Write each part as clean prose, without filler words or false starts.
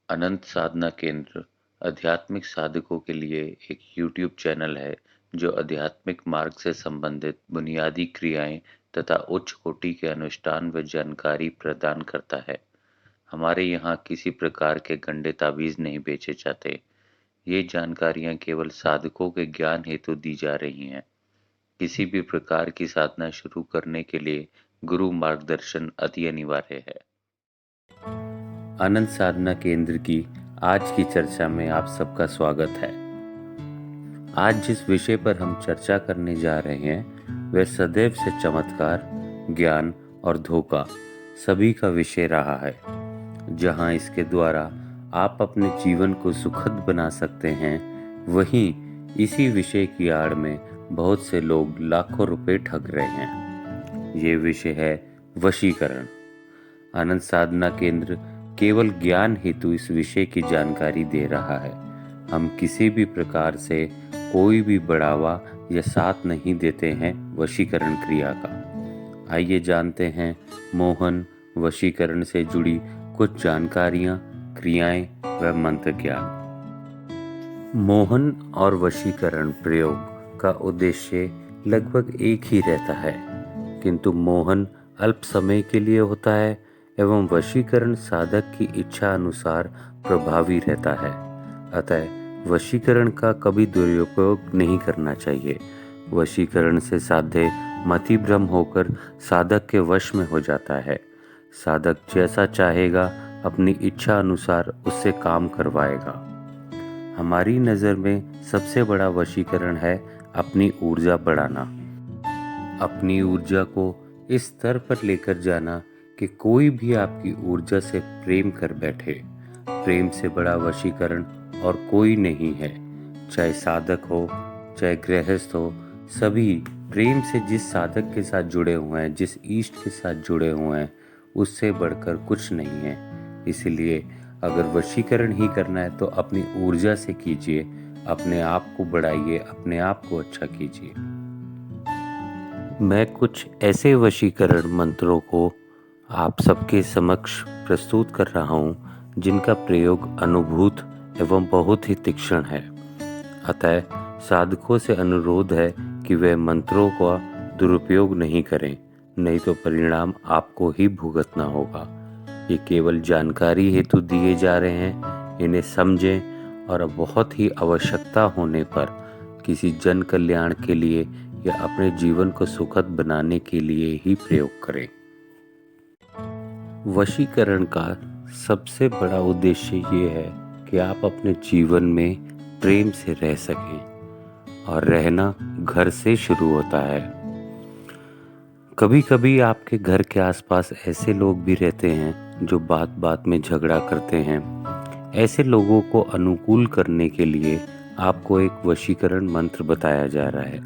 अनंत साधना केंद्र आध्यात्मिक साधकों के लिए एक यूट्यूब चैनल है जो आध्यात्मिक मार्ग से संबंधित बुनियादी क्रियाएं तथा उच्च कोटि के अनुष्ठान व जानकारी प्रदान करता है। हमारे यहाँ किसी प्रकार के गंदे ताबीज नहीं बेचे जाते। ये जानकारियाँ केवल साधकों के ज्ञान हेतु दी जा रही हैं। किसी भी प्रकार की साधना शुरू करने के लिए गुरु मार्गदर्शन अति अनिवार्य है। आनंद साधना केंद्र की आज की चर्चा में आप सबका स्वागत है। आज जिस विषय पर हम चर्चा करने जा रहे हैं वह सदैव से चमत्कार, ज्ञान और धोखा सभी का विषय रहा है। जहां इसके द्वारा आप अपने जीवन को सुखद बना सकते हैं, वहीं इसी विषय की आड़ में बहुत से लोग लाखों रुपए ठग रहे हैं। ये विषय है वशीकरण। आनंद साधना केंद्र केवल ज्ञान हेतु इस विषय की जानकारी दे रहा है। हम किसी भी प्रकार से कोई भी बढ़ावा या साथ नहीं देते हैं वशीकरण क्रिया का। आइए जानते हैं मोहन वशीकरण से जुड़ी कुछ जानकारियां, क्रियाएं व मंत्र ज्ञान। मोहन और वशीकरण प्रयोग का उद्देश्य लगभग एक ही रहता है, किंतु मोहन अल्प समय के लिए होता है एवं वशीकरण साधक की इच्छा अनुसार प्रभावी रहता है। अतः वशीकरण का कभी दुरुपयोग नहीं करना चाहिए। वशीकरण से साध्य मतिभ्रम होकर साधक के वश में हो जाता है। साधक जैसा चाहेगा अपनी इच्छा अनुसार उससे काम करवाएगा। हमारी नज़र में सबसे बड़ा वशीकरण है अपनी ऊर्जा बढ़ाना। अपनी ऊर्जा को इस स्तर पर लेकर जाना कि कोई भी आपकी ऊर्जा से प्रेम कर बैठे। प्रेम से बड़ा वशीकरण और कोई नहीं है। चाहे साधक हो, चाहे गृहस्थ हो, सभी प्रेम से जिस साधक के साथ जुड़े हुए हैं, जिस इष्ट के साथ जुड़े हुए हैं, उससे बढ़कर कुछ नहीं है। इसलिए अगर वशीकरण ही करना है तो अपनी ऊर्जा से कीजिए, अपने आप को बढ़ाइए, अपने आप को अच्छा कीजिए। मैं कुछ ऐसे वशीकरण मंत्रों को आप सबके समक्ष प्रस्तुत कर रहा हूँ जिनका प्रयोग अनुभूत एवं बहुत ही तीक्ष्ण है। अतः साधकों से अनुरोध है कि वे मंत्रों का दुरुपयोग नहीं करें, नहीं तो परिणाम आपको ही भुगतना होगा। ये केवल जानकारी हेतु दिए जा रहे हैं, इन्हें समझें और बहुत ही आवश्यकता होने पर किसी जन कल्याण के लिए या अपने जीवन को सुखद बनाने के लिए ही प्रयोग करें। वशीकरण का सबसे बड़ा उद्देश्य ये है कि आप अपने जीवन में प्रेम से रह सकें, और रहना घर से शुरू होता है। कभी कभी आपके घर के आसपास ऐसे लोग भी रहते हैं जो बात बात में झगड़ा करते हैं। ऐसे लोगों को अनुकूल करने के लिए आपको एक वशीकरण मंत्र बताया जा रहा है।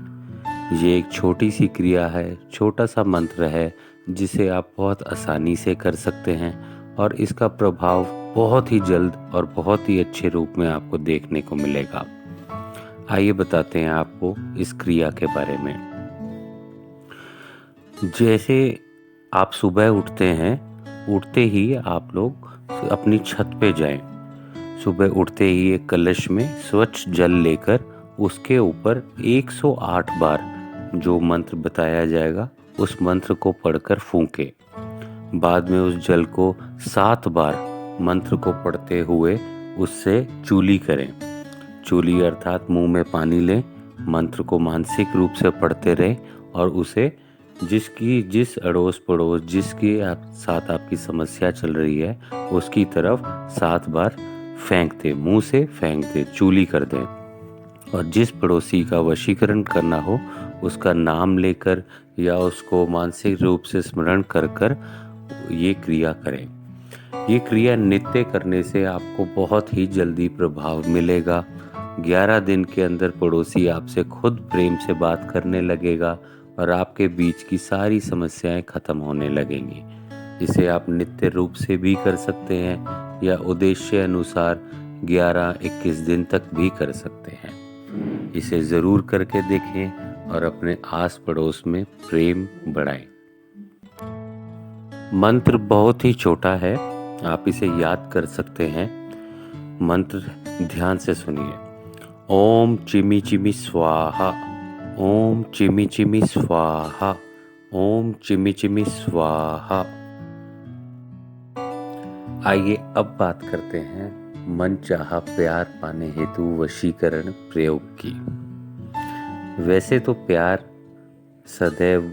ये एक छोटी सी क्रिया है, छोटा सा मंत्र है जिसे आप बहुत आसानी से कर सकते हैं, और इसका प्रभाव बहुत ही जल्द और बहुत ही अच्छे रूप में आपको देखने को मिलेगा। आइए बताते हैं आपको इस क्रिया के बारे में। जैसे आप सुबह उठते हैं, उठते ही आप लोग अपनी छत पे जाएं। सुबह उठते ही एक कलश में स्वच्छ जल लेकर उसके ऊपर 108 बार जो मंत्र बताया जाएगा उस मंत्र को पढ़कर फूंके। बाद में उस जल को 7 बार मंत्र को पढ़ते हुए उससे चूली करें। चूली अर्थात मुंह में पानी लें, मंत्र को मानसिक रूप से पढ़ते रहें और उसे जिस अड़ोस पड़ोस जिसके साथ आपकी समस्या चल रही है उसकी तरफ 7 बार फेंक दें, मुंह से फेंक दें, चूली कर दें। और जिस पड़ोसी का वशीकरण करना हो उसका नाम लेकर या उसको मानसिक रूप से स्मरण कर कर ये क्रिया करें। ये क्रिया नित्य करने से आपको बहुत ही जल्दी प्रभाव मिलेगा। 11 दिन के अंदर पड़ोसी आपसे खुद प्रेम से बात करने लगेगा और आपके बीच की सारी समस्याएं खत्म होने लगेंगी। इसे आप नित्य रूप से भी कर सकते हैं या उद्देश्य अनुसार 11-21 दिन तक भी कर सकते हैं। इसे ज़रूर करके देखें और अपने आस पड़ोस में प्रेम बढ़ाएं। मंत्र बहुत ही छोटा है, आप इसे याद कर सकते हैं। मंत्र ध्यान से सुनिए। ओम चिमी चिमी स्वाहा, ओम चिमी चिमी स्वाहा, ओम चिमी चिमी स्वाहा। आइए अब बात करते हैं मन चाहा प्यार पाने हेतु वशीकरण प्रयोग की। वैसे तो प्यार सदैव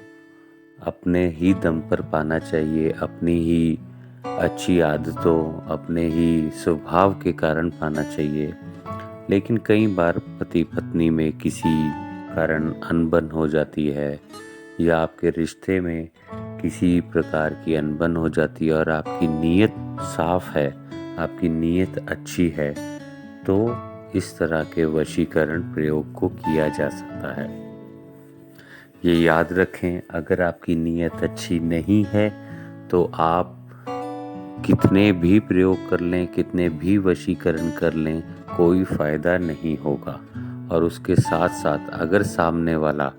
अपने ही दम पर पाना चाहिए, अपनी ही अच्छी आदतों, अपने ही स्वभाव के कारण पाना चाहिए। लेकिन कई बार पति पत्नी में किसी कारण अनबन हो जाती है या आपके रिश्ते में किसी प्रकार की अनबन हो जाती है और आपकी नीयत साफ है, आपकी नीयत अच्छी है, तो इस तरह के वशीकरण प्रयोग को किया जा सकता है। ये याद रखें, अगर आपकी नीयत अच्छी नहीं है तो आप कितने भी प्रयोग कर लें, कितने भी वशीकरण कर लें, कोई फायदा नहीं होगा। और उसके साथ साथ अगर सामने वाला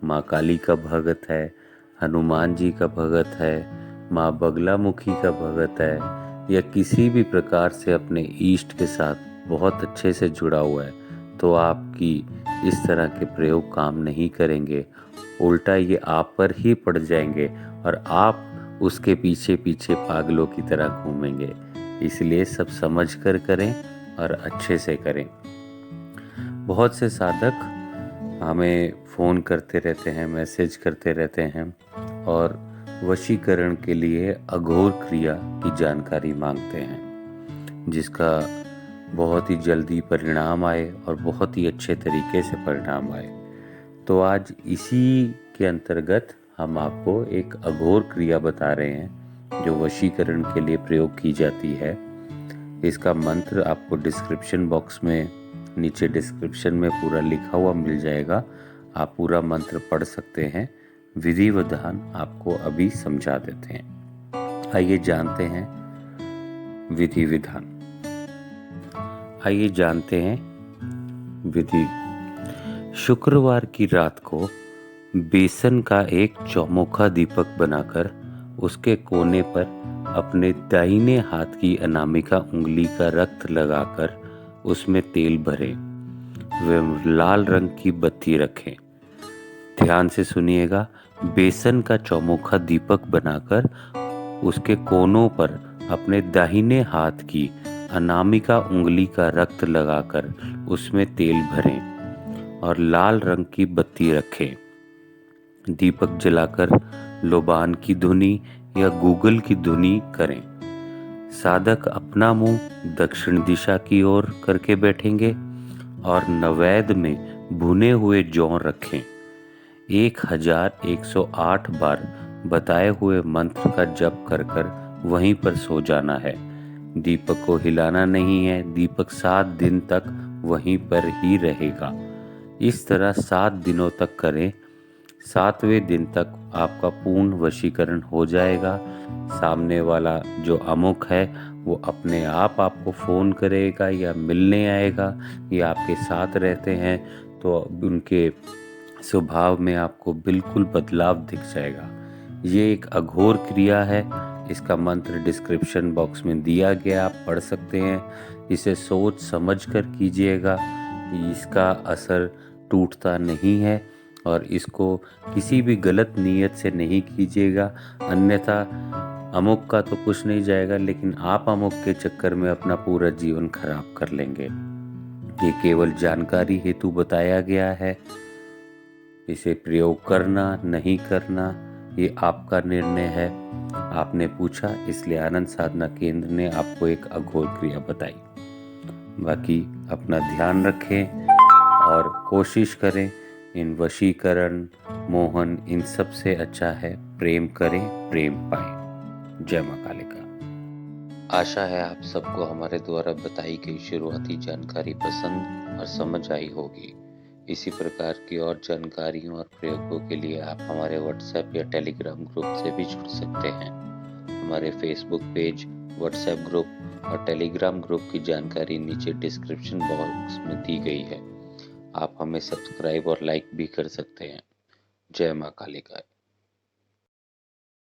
माँ काली का भगत है, हनुमान जी का भगत है, माँ बगलामुखी का भगत है, या किसी भी प्रकार से अपने इष्ट के साथ बहुत अच्छे से जुड़ा हुआ है, तो आपकी इस तरह के प्रयोग काम नहीं करेंगे। उल्टा ये आप पर ही पड़ जाएंगे और आप उसके पीछे पीछे पागलों की तरह घूमेंगे। इसलिए सब समझ कर करें और अच्छे से करें। बहुत से साधक हमें फ़ोन करते रहते हैं, मैसेज करते रहते हैं और वशीकरण के लिए अघोर क्रिया की जानकारी मांगते हैं, जिसका बहुत ही जल्दी परिणाम आए और बहुत ही अच्छे तरीके से परिणाम आए। तो आज इसी के अंतर्गत हम आपको एक अघोर क्रिया बता रहे हैं जो वशीकरण के लिए प्रयोग की जाती है। इसका मंत्र आपको डिस्क्रिप्शन बॉक्स में, नीचे डिस्क्रिप्शन में पूरा लिखा हुआ मिल जाएगा। आप पूरा मंत्र पढ़ सकते हैं। विधि विधान आपको अभी समझा देते हैं। आइए जानते हैं विधि विधान। आइए जानते हैं विधि। शुक्रवार की रात को बेसन का एक चौमुखा दीपक बनाकर उसके कोने पर अपने दाहिने हाथ की अनामिका उंगली का रक्त लगाकर उसमें तेल भरें व लाल रंग की बत्ती रखें। ध्यान से सुनिएगा। बेसन का चौमुखा दीपक बनाकर उसके कोनों पर अपने दाहिने हाथ की अनामिका उंगली का रक्त लगाकर उसमें तेल भरें और लाल रंग की बत्ती रखें। दीपक जलाकर लोबान की धुनी या गूगल की धुनी करें। साधक अपना मुंह दक्षिण दिशा की ओर करके बैठेंगे और नैवेद्य में भुने हुए जौ रखें। 1108 बार बताए हुए मंत्र का जप कर कर वहीं पर सो जाना है। दीपक को हिलाना नहीं है। दीपक 7 दिन तक वहीं पर ही रहेगा। इस तरह 7 दिनों तक करें। 7वें दिन तक आपका पूर्ण वशीकरण हो जाएगा। सामने वाला जो अमुक है वो अपने आप आपको फ़ोन करेगा या मिलने आएगा या आपके साथ रहते हैं तो उनके स्वभाव में आपको बिल्कुल बदलाव दिख जाएगा। ये एक अघोर क्रिया है। इसका मंत्र डिस्क्रिप्शन बॉक्स में दिया गया, आप पढ़ सकते हैं। इसे सोच समझ कर कीजिएगा। इसका असर टूटता नहीं है और इसको किसी भी गलत नीयत से नहीं कीजिएगा, अन्यथा अमुक का तो कुछ नहीं जाएगा, लेकिन आप अमुक के चक्कर में अपना पूरा जीवन खराब कर लेंगे। ये केवल जानकारी हेतु बताया गया है। इसे प्रयोग करना नहीं करना ये आपका निर्णय है। आपने पूछा इसलिए आनंद साधना केंद्र ने आपको एक अघोर क्रिया बताई। बाकी अपना ध्यान रखें और कोशिश करें। इन वशीकरण, मोहन, इन सब से अच्छा है प्रेम करें, प्रेम पाएं। जय मां कालिका। आशा है आप सबको हमारे द्वारा बताई गई शुरुआती जानकारी पसंद और समझ आई होगी। इसी प्रकार की और जानकारियों और प्रयोगों के लिए आप हमारे व्हाट्सएप या टेलीग्राम ग्रुप से भी जुड़ सकते हैं। हमारे फेसबुक पेज, व्हाट्सएप ग्रुप और टेलीग्राम ग्रुप की जानकारी नीचे डिस्क्रिप्शन बॉक्स में दी गई है। आप हमें सब्सक्राइब और लाइक भी कर सकते हैं। जय मां कालिका।